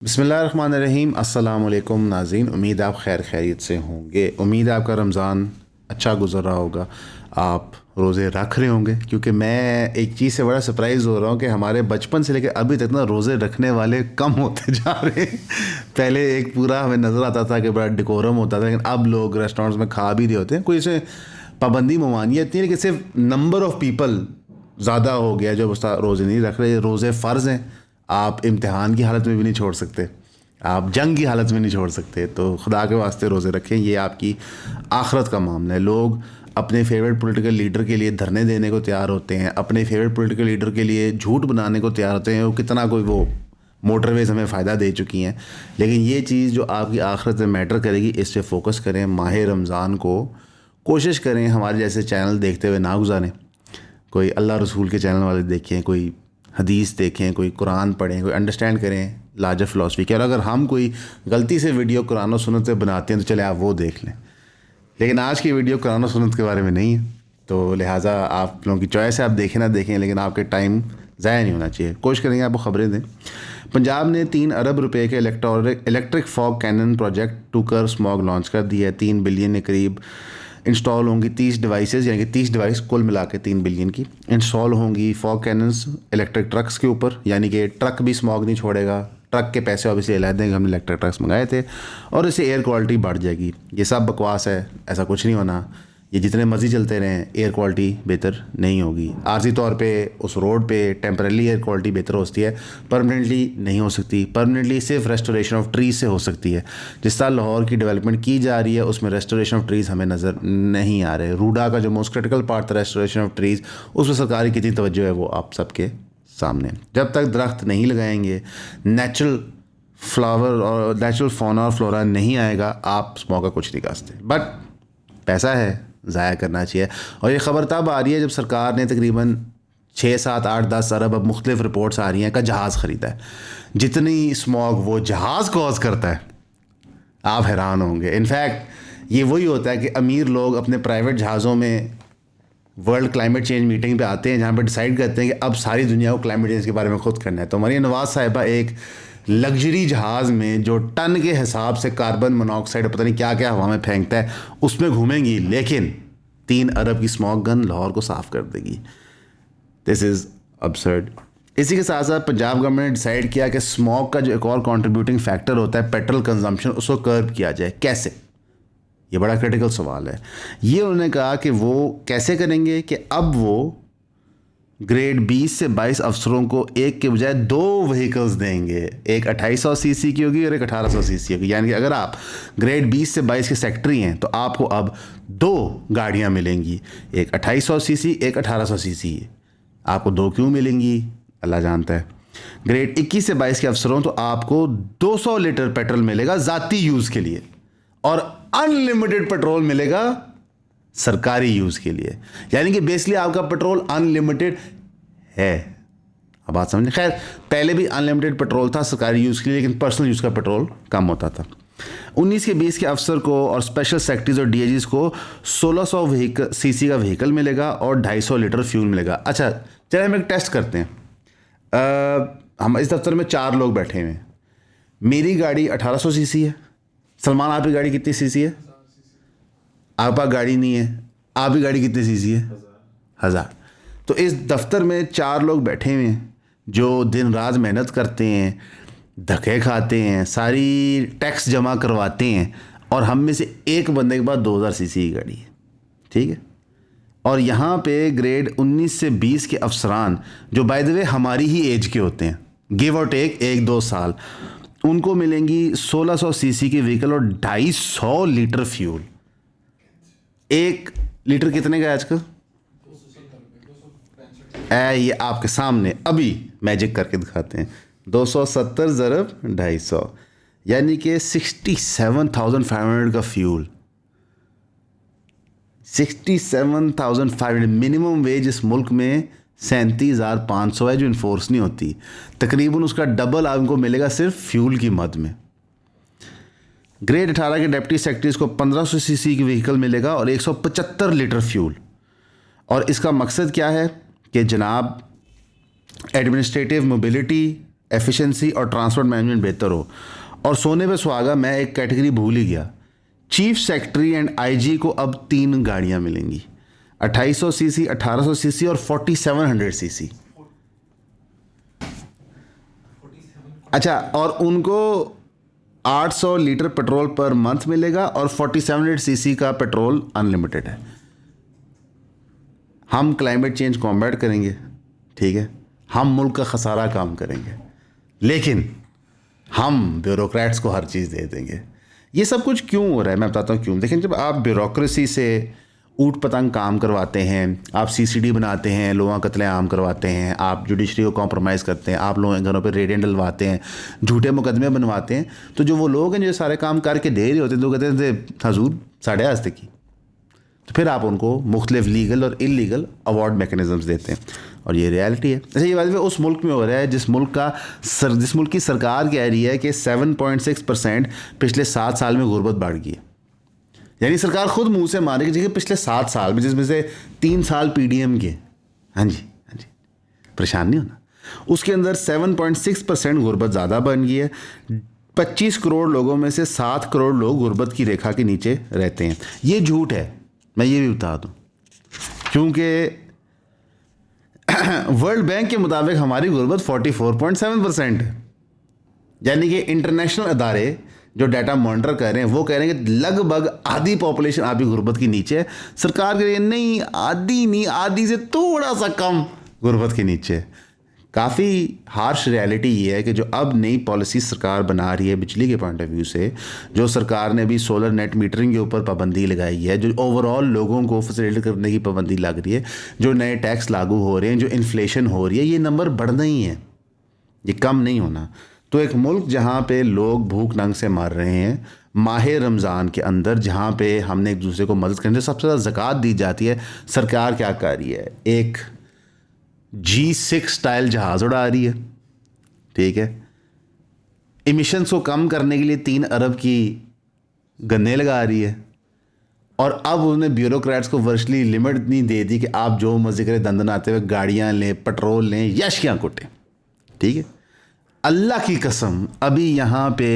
बिस्मिल्लाहिर्रहमानिर्रहीम। अस्सलाम वालेकुम नाज़रीन, उम्मीद आप खैर खैरियत से होंगे। उम्मीद है आपका रमज़ान अच्छा गुज़र रहा होगा, आप रोज़े रख रहे होंगे। क्योंकि मैं एक चीज़ से बड़ा सरप्राइज़ हो रहा हूँ कि हमारे बचपन से लेकर अभी तक ना रोज़े रखने वाले कम होते जा रहे हैं। पहले एक पूरा हमें नज़र आता था कि बड़ा डिकोरम होता था, लेकिन अब लोग रेस्टोरेंट्स में खा भी रहे होते हैं। कोई इसे पाबंदी ममानियत नहीं है, लेकिन सिर्फ नंबर ऑफ़ पीपल ज़्यादा हो गया जो बस रोज़े नहीं रख रहे। रोज़े फ़र्ज़ हैं, आप इम्तिहान की हालत में भी नहीं छोड़ सकते, आप जंग की हालत में नहीं छोड़ सकते। तो खुदा के वास्ते रोज़े रखें, ये आपकी आखरत का मामला है। लोग अपने फेवरेट पॉलिटिकल लीडर के लिए धरने देने को तैयार होते हैं, अपने फेवरेट पॉलिटिकल लीडर के लिए झूठ बनाने को तैयार होते हैं। वो कितना कोई वो मोटरवेज़ हमें फ़ायदा दे चुकी हैं, लेकिन ये चीज़ जो आपकी आखरत में मैटर करेगी, इस पर फोकस करें। माह रमज़ान को कोशिश करें हमारे जैसे चैनल देखते हुए ना गुजारें। कोई अल्लाह रसूल के चैनल वाले देखें, कोई हदीस देखें, कोई कुरान पढ़ें, कोई अंडरस्टैंड करें लार्जर फ़िलासफ़ी के। और अगर हम कोई गलती से वीडियो कुरान और सुन्नत से बनाते हैं तो चले आप वो देख लें, लेकिन आज की वीडियो कुरान और सुन्नत के बारे में नहीं है। तो लिहाजा आप लोगों की चॉइस है, आप देखें ना देखें, लेकिन आपके टाइम ज़ाया नहीं होना चाहिए। कोशिश करेंगे आपको ख़बरें दें। पंजाब ने 3 अरब रुपए के इलेक्ट्रिक फॉग कैनन प्रोजेक्ट टू कर स्मॉग लॉन्च कर दिया है। 3 बिलियन के करीब इंस्टॉल होंगी 30 डिवाइसेस, यानी कि 30 डिवाइस कुल मिला के 3 बिलियन की इंस्टॉल होंगी फॉग कैनन्स इलेक्ट्रिक ट्रक्स के ऊपर। यानी कि ट्रक भी स्मॉग नहीं छोड़ेगा, ट्रक के पैसे ऑब्वियसली अलग देंगे, हमने इलेक्ट्रिक ट्रक्स मंगाए थे, और इससे एयर क्वालिटी बढ़ जाएगी। ये सब बकवास है, ऐसा कुछ नहीं होना। ये जितने मर्जी चलते रहें, एयर क्वालिटी बेहतर नहीं होगी। आर्जी तौर पे उस रोड पे टेम्परेली एयर क्वालिटी बेहतर होती है, परमानेंटली नहीं हो सकती। परमानेंटली सिर्फ रेस्टोरेशन ऑफ ट्रीज़ से हो सकती है। जिस तरह लाहौर की डेवलपमेंट की जा रही है, उसमें रेस्टोरेशन ऑफ ट्रीज़ हमें नज़र नहीं आ रहे। रूडा का जो मोस्ट क्रिटिकल पार्ट था रेस्टोरेशन ऑफ ट्रीज़, उसमें सरकार की कितनी तवज्जो है वो आप सबके सामने। जब तक दरख्त नहीं लगाएंगे, नेचुरल फ्लावर और नेचुरल फौना और फ्लोरा नहीं आएगा, आप स्मॉग का कुछ नहीं कर सकते। बट पैसा है, ज़ाया करना चाहिए। और ये ख़बर तब आ रही है जब सरकार ने तकरीबन 6, 7, 8, 10 अरब, अब मुख्तलिफ रिपोर्ट्स आ रही हैं, का जहाज़ ख़रीदा है। जितनी स्मॉग वो जहाज़ कॉज करता है, आप हैरान होंगे। इनफैक्ट ये वही होता है कि अमीर लोग अपने प्राइवेट जहाज़ों में वर्ल्ड क्लाइमेट चेंज मीटिंग पे आते हैं, जहाँ पर डिसाइड करते हैं कि अब सारी दुनिया को क्लाइमेट चेंज के बारे में खुद करना है। तो मरियम नवाज़ साहिबा एक लग्जरी जहाज़ में जो टन के हिसाब से कार्बन मोनोऑक्साइड पता नहीं क्या क्या हवा में फेंकता है, उसमें घूमेंगी, लेकिन 3 अरब की स्मॉग गन लाहौर को साफ़ कर देगी। This is absurd. इसी के साथ साथ पंजाब गवर्नमेंट ने डिसाइड किया कि स्मॉग का जो एक और कंट्रीब्यूटिंग फैक्टर होता है पेट्रोल कंजम्पशन, उसको कर्ब किया जाए। कैसे? ये बड़ा क्रिटिकल सवाल है। ये उन्होंने कहा कि वो कैसे करेंगे कि अब वो ग्रेड 20 से 22 अफसरों को एक के बजाय 2 व्हीकल्स देंगे। एक 2800 सीसी की होगी और एक 1800 सीसी होगी। यानी कि अगर आप ग्रेड 20 से 22 के सेक्रेटरी हैं तो आपको अब 2 गाड़ियां मिलेंगी, एक 2800 सीसी, एक 1800 सीसी। आपको 2 क्यों मिलेंगी अल्लाह जानता है। ग्रेड 21 से 22 के अफसरों तो आपको 200 लीटर पेट्रोल मिलेगा ज़ाती यूज़ के लिए, और अनलिमिटेड पेट्रोल मिलेगा सरकारी यूज़ के लिए। यानी कि बेसिकली आपका पेट्रोल अनलिमिटेड है। अब बात समझें। खैर, पहले भी अनलिमिटेड पेट्रोल था सरकारी यूज़ के लिए, लेकिन पर्सनल यूज़ का पेट्रोल कम होता था। 19 के 20 के अफसर को और स्पेशल सेक्रेटरीज और डीआईजीज को 1600 सीसी का व्हीकल मिलेगा और 250 लीटर फ्यूल मिलेगा। अच्छा, चलिए हम एक टेस्ट करते हैं। हम इस दफ्तर में 4 लोग बैठे हुए हैं। मेरी गाड़ी 1800 सीसी है। सलमान, आपकी गाड़ी कितनी सीसी है? आपका गाड़ी नहीं है। आपकी गाड़ी कितनी सीसी है? 1000। तो इस दफ्तर में 4 लोग बैठे हुए हैं जो दिन रात मेहनत करते हैं, धक्के खाते हैं, सारी टैक्स जमा करवाते हैं, और हम में से एक बंदे के पास 2000 सीसी की गाड़ी है। ठीक है। और यहाँ पे ग्रेड 19 से 20 के अफसरान, जो बाय द वे हमारी ही एज के होते हैं, गिव और टेक 1-2 साल, उनको मिलेंगी 1600 सीसी की व्हीकल और 250 लीटर फ्यूल। 1 लीटर कितने का आजकल? ये आपके सामने अभी मैजिक करके दिखाते हैं। 270 ज़रब 250, यानी कि 67,500 का फ्यूल। 67,500। मिनिमम वेज इस मुल्क में 37,500 है, जो इन्फोर्स नहीं होती। तकरीबन उसका डबल आपको मिलेगा सिर्फ फ्यूल की मद में। ग्रेड 18 के डिप्टी सेक्रेटरीज को 1500 सीसी की व्हीकल मिलेगा और 175 लीटर फ्यूल। और इसका मकसद क्या है कि जनाब एडमिनिस्ट्रेटिव मोबिलिटी एफिशिएंसी और ट्रांसपोर्ट मैनेजमेंट बेहतर हो। और सोने पे सुहागा, मैं एक कैटेगरी भूल ही गया, चीफ सेक्रेटरी एंड आईजी को अब 3 गाड़ियां मिलेंगी, 2800 सीसी, 1800 सीसी और 4700 सीसी। अच्छा, और उनको 800 लीटर पेट्रोल पर मंथ मिलेगा और 4700 सीसी का पेट्रोल अनलिमिटेड है। हम क्लाइमेट चेंज कॉम्बैट करेंगे, ठीक है, हम मुल्क का खसारा काम करेंगे, लेकिन हम ब्यूरोक्रेट्स को हर चीज़ दे देंगे। ये सब कुछ क्यों हो रहा है, मैं बताता हूँ क्यों। देखें, जब आप ब्यूरोक्रेसी से ऊट पतंग काम करवाते हैं, आप सीसीडी बनाते हैं, लोगों का कत्लेआम करवाते हैं, आप जुडिशरी को कॉम्प्रोमाइज़ करते हैं, आप लोगों के घरों पे रेडें डलवाते हैं, झूठे मुकदमे बनवाते हैं, तो जो वो लोग हैं जो सारे काम करके दे रहे होते हैं, तो कहते हैं हजूर साढ़े आज तक की, तो फिर आप उनको मुख्तलिफ लीगल और इलीगल अवार्ड मैकेनिज़म्स देते हैं, और ये रियलिटी है। अच्छा, ये बात उस मुल्क में हो रहा है जिस मुल्क की सरकार कह रही है कि 7.6% पिछले 7 साल में गुर्बत बढ़ गई है। यानी सरकार खुद मुंह से माने कि पिछले 7 साल में, जिसमें से 3 साल पीडीएम के, हाँ जी, परेशान नहीं होना, उसके अंदर 7.6% गुर्बत ज़्यादा बन गई है। 25 करोड़ लोगों में से 7 करोड़ लोग गुर्बत की रेखा के नीचे रहते हैं। ये झूठ है, मैं ये भी बता दूं, क्योंकि वर्ल्ड बैंक के मुताबिक हमारी गुर्बत 44.7% है। यानी कि इंटरनेशनल अदारे जो डाटा मॉनिटर कर रहे हैं वो कह रहे हैं कि लगभग आधी पॉपुलेशन आपकी गुर्बत के नीचे है। सरकार कह रही है नहीं, आधी नहीं, आधी से थोड़ा सा कम गुर्बत के नीचे। काफ़ी हार्श रियलिटी ये है कि जो अब नई पॉलिसी सरकार बना रही है बिजली के पॉइंट ऑफ व्यू से, जो सरकार ने अभी सोलर नेट मीटरिंग के ऊपर पाबंदी लगाई है, जो ओवरऑल लोगों को फैसिलिटेट करने की पाबंदी लग रही है, जो नए टैक्स लागू हो रहे हैं, जो इन्फ्लेशन हो रही है, ये नंबर बढ़ना ही है, ये कम नहीं होना। तो एक मुल्क जहाँ पे लोग भूख नंग से मर रहे हैं, माह रमज़ान के अंदर जहाँ पे हमने एक दूसरे को मदद करने, सबसे ज़्यादा ज़कात दी जाती है, सरकार क्या कर रही है, एक G6 स्टाइल जहाज़ उड़ा रही है, ठीक है, इमिशंस को कम करने के लिए 3 अरब की गन्ने लगा रही है, और अब उन्होंने ब्यूरोक्रेट्स को वर्चुअली लिमिट नहीं दे दी कि आप जो मर्जी करें दंदनाते हुए गाड़ियाँ लें, पेट्रोल लें, यशियाँ कुटें, ठीक है। अल्लाह की कसम, अभी यहाँ पे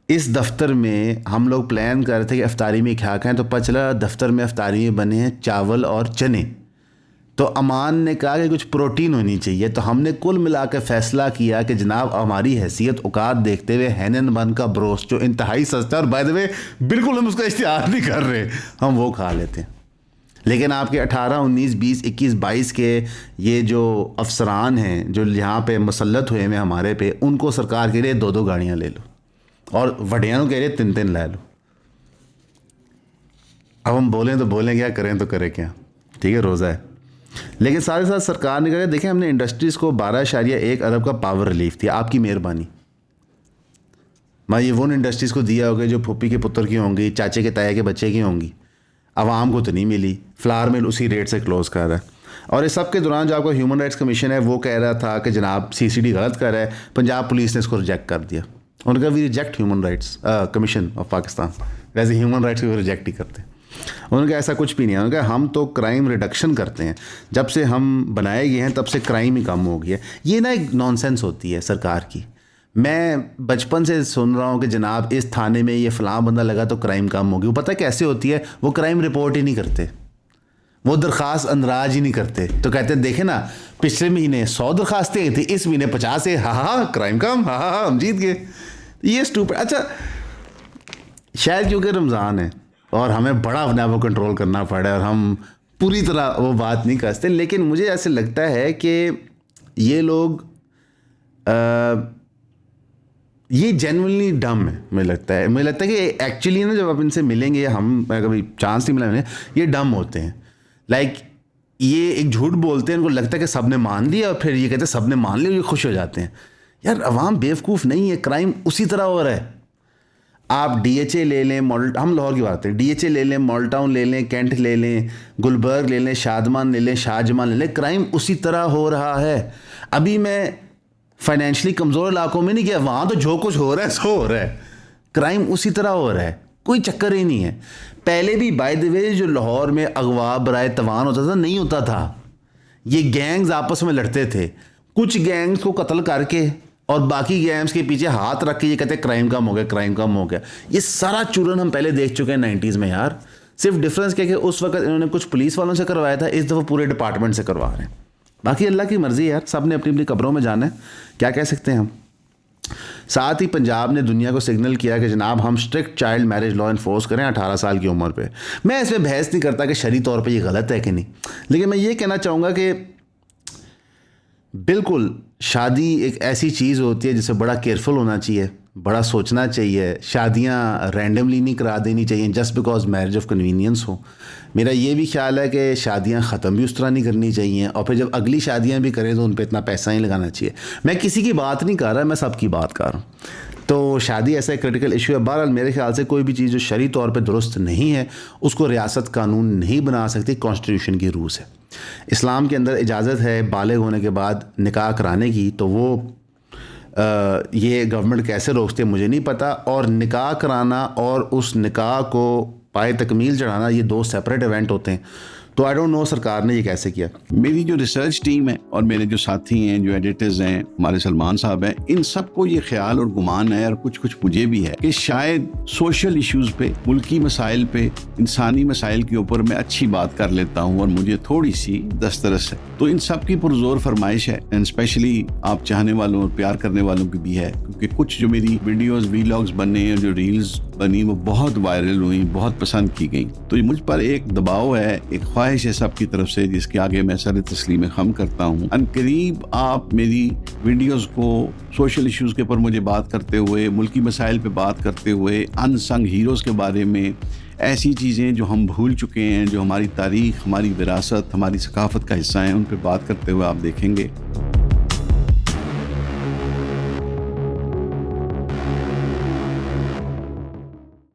इस दफ्तर में हम लोग प्लान कर रहे थे कि अफ्तारी में क्या खाएं, तो पता चला दफ्तर में अफ्तारी में बने हैं चावल और चने। तो अमान ने कहा कि कुछ प्रोटीन होनी चाहिए, तो हमने कुल मिला कर फैसला किया कि जनाब हमारी हैसियत औकात देखते हुए हैनन बन का ब्रोस्ट जो इंतहाई सस्ता, और बाय द वे बिल्कुल हम उसका इश्तिहार नहीं कर रहे, हम वो खा लेते हैं। लेकिन आपके 18, 19, 20, 21, 22 के ये जो अफसरान हैं जो यहाँ पे मुसल्लत हुए हैं हमारे पे, उनको सरकार के लिए 2-2 गाड़ियाँ ले लो, और वडियानों के लिए 3-3 ला लो। अब हम बोलें तो बोलें क्या, करें तो करें क्या, ठीक है, रोज़ा है। लेकिन साथ ही साथ सरकार ने कहा देखें हमने इंडस्ट्रीज़ को 12.1 अरब का पावर रिलीफ दिया, आपकी मेहरबानी। मैं ये वो इंडस्ट्रीज़ को दिया होगा जो फूफी के पुत्र की होंगी, चाचे के ताया के बच्चे की होंगी, आवाम को तो नहीं मिली। फ्लावर मिल उसी रेट से क्लोज़ कर रहा है। और इस सब के दौरान जो आपका ह्यूमन राइट्स कमीशन है वो कह रहा था कि जनाब CCD गलत कर रहा है, पंजाब पुलिस ने इसको रिजेक्ट कर दिया। उन्होंने कहा we reject human rights commission of Pakistan, वैसे ह्यूमन राइट्स को रिजेक्ट ही करते हैं। उन्होंने कहा ऐसा कुछ भी नहीं है, उन्होंने कहा हम तो क्राइम रिडक्शन करते हैं, जब से हम बनाए गए हैं तब से क्राइम ही कम हो गया है। ये ना एक नॉनसेंस होती है सरकार की। मैं बचपन से सुन रहा हूँ कि जनाब इस थाने में ये फ़लाँ बंदा लगा तो क्राइम कम होगी। वो पता कैसे होती है, वो क्राइम रिपोर्ट ही नहीं करते, वो दरख्वास्त अंदराज ही नहीं करते। तो कहते हैं देखे ना पिछले महीने 100 दरख्वास्तें आई थी, इस महीने 50 है, हाँ क्राइम कम, हाँ हम जीत गए। ये स्टूपिड। अच्छा शायद क्योंकि रमज़ान है और हमें बड़ा अपने आप को कंट्रोल करना पड़ा है और हम पूरी तरह वो बात नहीं करते, लेकिन मुझे ऐसे लगता है कि ये लोग ये जेन्युइनली डम है। मुझे लगता है कि एक्चुअली ना जब आप इनसे मिलेंगे, हम कभी चांस नहीं मिला मैंने, ये डम होते हैं। लाइक ये एक झूठ बोलते हैं, इनको लगता है कि सबने मान लिया, और फिर ये कहते हैं सबने मान लिया, ये खुश हो जाते हैं। यार अवाम बेवकूफ़ नहीं है, क्राइम उसी तरह हो रहा है। आप DHA ले लें, हम लाहौर की बात है, DHA ले लें, मॉल टाउन ले लें, कैंट ले लें, गुलबर्ग ले लें, शादमान ले लें, शाहजमान ले लें, क्राइम उसी तरह हो रहा है। अभी मैं फाइनेंशियली कमज़ोर इलाकों में नहीं गया, वहाँ तो जो कुछ हो रहा है सो हो रहा है, क्राइम उसी तरह हो रहा है, कोई चक्कर ही नहीं है। पहले भी बाय द वे जो लाहौर में अगवा बराए तवान होता था नहीं होता था, ये गैंग्स आपस में लड़ते थे। कुछ गैंग्स को कत्ल करके और बाकी गैंग्स के पीछे हाथ रख के ये कहते हैं क्राइम कम हो गया, क्राइम कम हो गया। ये सारा चूरन हम पहले देख चुके हैं 90s में यार। सिर्फ डिफरेंस क्या कि उस वक्त इन्होंने कुछ पुलिस वालों से करवाया था, इस दफ़ा पूरे डिपार्टमेंट से करवा रहे हैं। बाकी अल्लाह की मर्ज़ी यार, सब ने अपनी अपनी कब्रों में जाना है, क्या कह सकते हैं हम। साथ ही पंजाब ने दुनिया को सिग्नल किया कि जनाब हम strict child marriage law enforce करें 18 साल की उम्र पे। मैं इसमें बहस नहीं करता कि शरई तौर पे ये गलत है कि नहीं, लेकिन मैं ये कहना चाहूँगा कि बिल्कुल शादी एक ऐसी चीज़ होती है जिसे बड़ा केयरफुल होना चाहिए, बड़ा सोचना चाहिए। शादियाँ रैंडमली नहीं करा देनी चाहिए just because marriage of convenience हो। मेरा ये भी ख्याल है कि शादियाँ ख़त्म भी उस तरह नहीं करनी चाहिए, और फिर जब अगली शादियाँ भी करें तो उन पर इतना पैसा नहीं लगाना चाहिए। मैं किसी की बात नहीं कर रहा, मैं सबकी बात कर रहा हूँ। तो शादी ऐसा एक क्रिटिकल इशू है। बहरहाल मेरे ख्याल से कोई भी चीज़ जो शरई तौर पे दुरुस्त नहीं है उसको रियासत कानून नहीं बना सकती, कॉन्स्टिट्यूशन की रूल्स है। इस्लाम के अंदर इजाज़त है बालिग होने के बाद निकाह कराने की, तो वो ये गवर्नमेंट कैसे रोकते मुझे नहीं पता। और निकाह कराना और उस निकाह को पाए तकमील चढ़ाना ये दो सेपरेट इवेंट होते हैं। तो आई डोंट नो सरकार ने ये कैसे किया। मेरी जो रिसर्च टीम है और मेरे जो साथी हैं, जो एडिटर्स हैं, हमारे सलमान साहब हैं, इन सबको ये ख्याल और गुमान है, और कुछ कुछ मुझे भी है कि शायद सोशल इश्यूज पे, मुल्की मसाइल पे, इंसानी मसाइल के ऊपर मैं अच्छी बात कर लेता हूँ और मुझे थोड़ी सी दस्तरस है। तो इन सब की पुरजोर फरमाइश है, एंड स्पेशली आप चाहने वालों और प्यार करने वालों की भी है, क्योंकि कुछ जो मेरी वीडियोस वीलॉग्स बने और जो रील्स बनी वो बहुत वायरल हुई, बहुत पसंद की गई। तो मुझ पर एक दबाव है, एक ख्वाहिश है सबकी तरफ से, जिसके आगे मैं सर तस्लीम खम करता हूँ। अनकरीब आप मेरी वीडियोस को सोशल इश्यूज के ऊपर मुझे बात करते हुए, मुल्की मसाइल पे बात करते हुए, अनसंग हीरोज़ के बारे में, ऐसी चीज़ें जो हम भूल चुके हैं, जो हमारी तारीख, हमारी विरासत, हमारी सकाफत का हिस्सा हैं, उन पर बात करते हुए आप देखेंगे।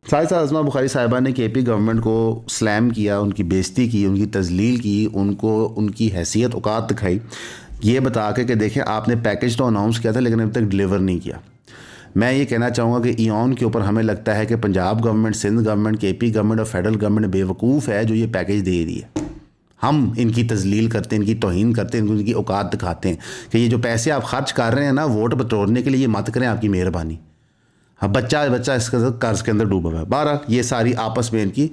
साहिदा आज़मा बुखारी साहिबा ने केपी गवर्नमेंट को स्लैम किया, उनकी बेइज्जती की, उनकी तजलील की, उनको उनकी हैसियत औकात दिखाई, ये बता के कि देखें आपने पैकेज तो अनाउंस किया था लेकिन अभी तक डिलीवर नहीं किया। मैं ये कहना चाहूँगा कि ईओन के ऊपर हमें लगता है कि Punjab government, Sindh government, KP government और फेडरल गवर्नमेंट बेवकूफ़ है जो ये पैकेज दे रही है। हम इनकी तजलील करते हैं, इनकी तौहीन करते हैं, इनकी औकात दिखाते हैं कि ये जो पैसे आप खर्च कर रहे हैं ना वोट बटोरने के लिए, ये मत करें, आपकी मेहरबानी। हाँ, बच्चा इसके कर्ज के अंदर डूबा हुआ है। बहरहाल ये सारी आपस में इनकी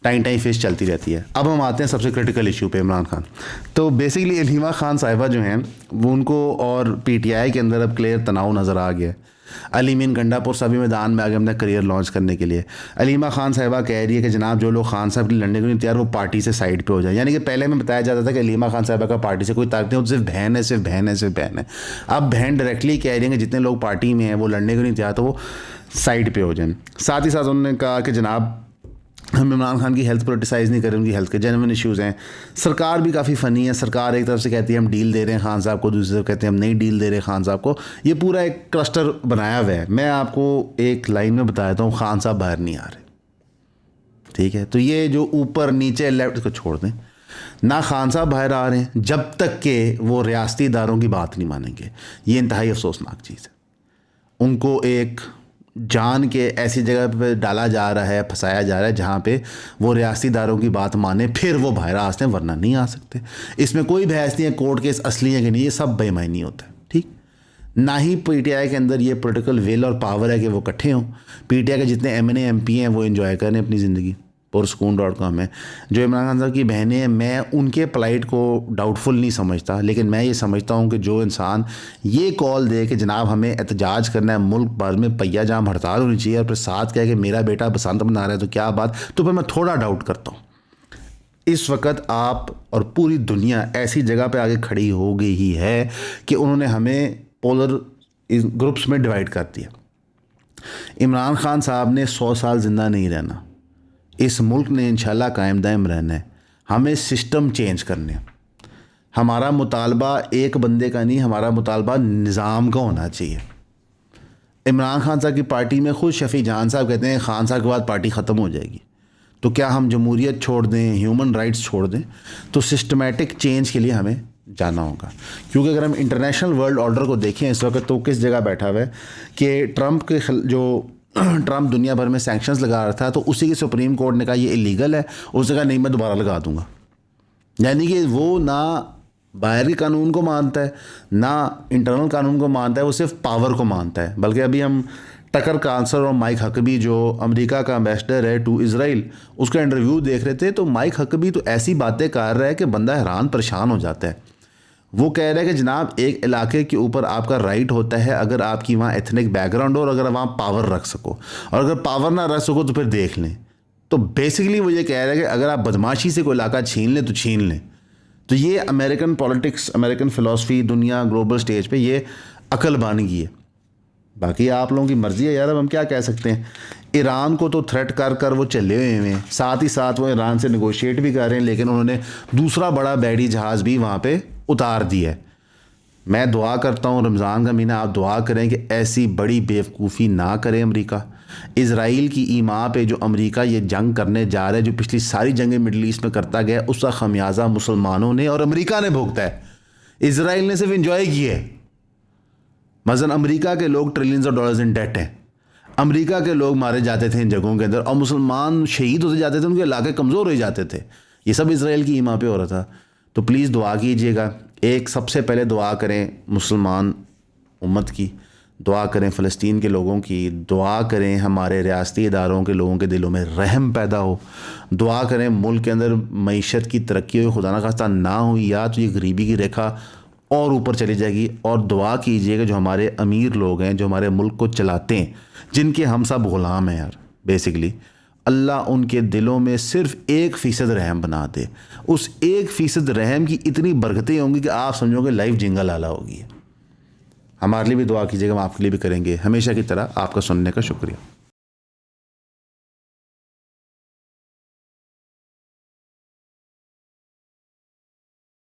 टाइम फिश चलती रहती है। अब हम आते हैं सबसे क्रिटिकल इशू पे, इमरान खान। तो बेसिकली अलीमा खान साहिबा जो हैं वो, उनको और पीटीआई के अंदर अब क्लियर तनाव नज़र आ गया। अली मीन गंडापुर सभी मैदान में आगे अपना करियर लॉन्च करने के लिए अलीमा खान साहिबा कह रही है कि जनाब जो लोग खान साहब के लिए लड़ने को नहीं तैयार वो पार्टी से साइड पे हो जाए। यानी कि पहले में बताया जाता था कि अलीमा खान साहिबा का पार्टी से कोई ताकत नहीं, सिर्फ बहन है, सिर्फ बहन है, सिर्फ बहन है। अब बहन डायरेक्टली कह रही है कि जितने लोग पार्टी में हैं वो लड़ने को नहीं तैयार तो वो साइड पे हो जाए। साथ ही साथ उन्होंने कहा कि जनाब हम इमरान खान की हेल्थ पोलिटिसाइज नहीं करें, उनकी हेल्थ के जेन्युइन इश्यूज़ हैं। सरकार भी काफ़ी फ़नी है। सरकार एक तरफ से कहती है हम डील दे रहे हैं खान साहब को, दूसरी तरफ कहते हैं हम नहीं डील दे रहे खान साहब को। ये पूरा एक क्लस्टर बनाया हुआ है। मैं आपको एक लाइन में बता देता हूँ, खान साहब बाहर नहीं आ रहे, ठीक है। तो ये जो ऊपर नीचे लेफ्ट को छोड़ दें, ना खान साहब बाहर आ रहे हैं जब तक कि वो रियासती इदारों की बात नहीं मानेंगे। ये इंतहाई अफसोसनाक चीज़ है। उनको एक जान के ऐसी जगह पे डाला जा रहा है, फंसाया जा रहा है जहाँ पे वो रियासती इदारों की बात माने, फिर वो बाहर आ सकते हैं, वरना नहीं आ सकते। इसमें कोई बहस नहीं है कोर्ट केस असली है कि नहीं, ये सब बेईमानी होता है, ठीक। ना ही पीटीआई के अंदर ये पॉलिटिकल विल और पावर है कि वो इकट्ठे हों। पीटीआई के जितने एमएनए एमपी हैं वो एंजॉय करें अपनी ज़िंदगी। पुरसकून.com है। जो इमरान खान साहब की बहनें हैं, मैं उनके प्लाइट को डाउटफुल नहीं समझता, लेकिन मैं ये समझता हूँ कि जो इंसान ये कॉल दे कि जनाब हमें एहतजाज करना है, मुल्क भर में पहिया जाम हड़ताल होनी चाहिए, और फिर साथ कहे कि मेरा बेटा बसंत मना रहा है तो क्या बात, तो फिर मैं थोड़ा डाउट करता हूँ। इस वक्त आप और पूरी दुनिया ऐसी जगह पे आगे खड़ी हो गई ही है कि उन्होंने हमें पोलर ग्रुप्स में डिवाइड कर दिया। इमरान खान साहब ने 100 साल ज़िंदा नहीं रहना, इस मुल्क ने इंशाल्लाह कायम दायम रहना है। हमें सिस्टम चेंज करने, हमारा मुतालबा एक बंदे का नहीं, हमारा मुतालबा निज़ाम का होना चाहिए। इमरान खान साहब की पार्टी में खुद शफ़ी जहान साहब कहते हैं खान साहब के बाद पार्टी ख़त्म हो जाएगी। तो क्या हम जमहूरियत छोड़ दें, ह्यूमन राइट्स छोड़ दें? तो सिस्टमेटिक चेंज के लिए हमें जाना होगा, क्योंकि अगर हम इंटरनेशनल वर्ल्ड ऑर्डर को देखें इस वक्त तो किस जगह बैठा हुआ है कि ट्रंप दुनिया भर में सैंक्शंस लगा रहा था, तो उसी की सुप्रीम कोर्ट ने कहा ये इलीगल है, उसने कहा नहीं मैं दोबारा लगा दूंगा। यानी कि वो ना बाहर के कानून को मानता है, ना इंटरनल कानून को मानता है, वो सिर्फ पावर को मानता है। बल्कि अभी हम टकर कार्लसन और माइक हकबी जो अमेरिका का एम्बेसडर है टू इज़राइल, उसका इंटरव्यू देख रहे थे, तो माइक हकबी तो ऐसी बातें कर रहा है कि बंदा हैरान परेशान हो जाता है। वो कह रहा है कि जनाब, एक इलाके के ऊपर आपका राइट होता है अगर आपकी वहाँ एथनिक बैकग्राउंड हो और अगर वहाँ पावर रख सको, और अगर पावर ना रख सको तो फिर देख लें। तो बेसिकली वो ये कह रहा है कि अगर आप बदमाशी से कोई इलाका छीन लें तो छीन लें। तो ये अमेरिकन पॉलिटिक्स, अमेरिकन फ़िलासफ़ी, दुनिया ग्लोबल स्टेज पे ये अकल बन गई है। बाकी आप लोगों की मर्ज़ी है यार, अब हम क्या कह सकते हैं। ईरान को तो थ्रेट कर कर वो चले हुए हैं, साथ ही साथ वो ईरान से नेगोशिएट भी कर रहे हैं, लेकिन उन्होंने दूसरा बड़ा बैडी जहाज़ भी वहाँ पे उतार दिया है। मैं दुआ करता हूँ रमज़ान का महीना, आप दुआ करें कि ऐसी बड़ी बेवकूफ़ी ना करे अमेरिका। इज़राइल की ईमा पे जो अमेरिका ये जंग करने जा रहा है, जो पिछली सारी जंगें मिडल ईस्ट में करता गया, उसका खमियाजा मुसलमानों ने और अमेरिका ने भुगता है। इज़राइल ने सिर्फ इंजॉय किया है। मसलन अमेरिका के लोग trillions of dollars in debt हैं, अमेरिका के लोग मारे जाते थे इन जगहों के अंदर, और मुसलमान शहीद होते जाते थे, उनके इलाके कमज़ोर हो जाते थे। ये सब इज़राइल की ईमा पे हो रहा था। तो प्लीज़ दुआ कीजिएगा। एक सबसे पहले दुआ करें मुसलमान उम्मत की, दुआ करें फ़लस्तीन के लोगों की, दुआ करें हमारे रियासती इदारों के लोगों के दिलों में रहम पैदा हो, दुआ करें मुल्क के अंदर मईशत की तरक्की हो, खुदा ना खास्ता ना हुई या तो ये गरीबी की रेखा और ऊपर चली जाएगी। और दुआ कीजिएगा जो हमारे अमीर लोग हैं, जो हमारे मुल्क को चलाते हैं, जिनके हम सब ग़ुलाम हैं यार बेसिकली, अल्लाह उनके दिलों में सिर्फ 1% रहम बना दे। उस 1% रहम की इतनी बरकतें होंगी कि आप समझोगे लाइफ जिंगल आला होगी। हमारे लिए भी दुआ कीजिएगा, हम आपके लिए भी करेंगे। हमेशा की तरह आपका सुनने का शुक्रिया।